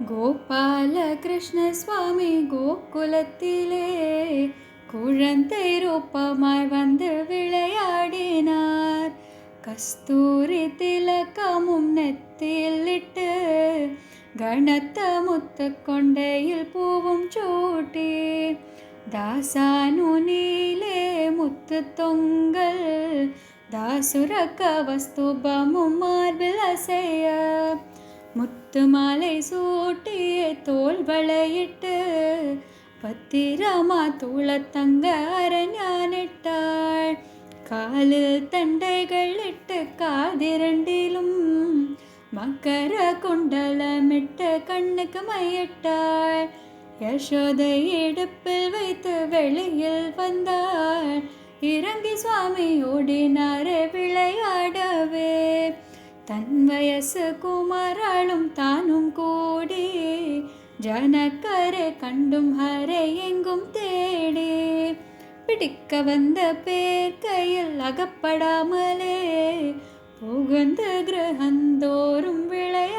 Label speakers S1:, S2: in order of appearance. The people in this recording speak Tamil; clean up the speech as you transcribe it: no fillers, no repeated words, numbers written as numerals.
S1: கோபால கிருஷ்ண சுவாமி கோகுலத்திலே குழந்தை ரூபமாய் வந்து விளையாடினார். கஸ்தூரி திலகமும் நெத்தியில் இட்டு கணத்த முத்து கொண்டையில் பூவும் சூட்டி தாசானுனிலே முத்து தொங்கல் தாசுர கவஸ்தூபமும் மார்பில் அசைய முத்து மாலை சூட்டிய தோல் வளையிட்டு பத்திரமா தூளத்தங்க அரஞானிட்டாள். காலில் தண்டைகள் இட்டு காதிரண்டிலும் மக்கர குண்டலமிட்டு கண்ணுக்கு மையிட்டாள். யசோதை இடுப்பில் வைத்து வெளியில் வந்தாள். இறங்கி சுவாமி ஓடினாரே விளையாடவே. தன் வயசு குமாராளும் தானும் கூடி ஜனக்கரை கண்டும் ஹரை எங்கும் தேடி பிடிக்க வந்த பேர் கையில் அகப்படாமலே புகுந்து கிரகந்தோறும் விளையாடினார்.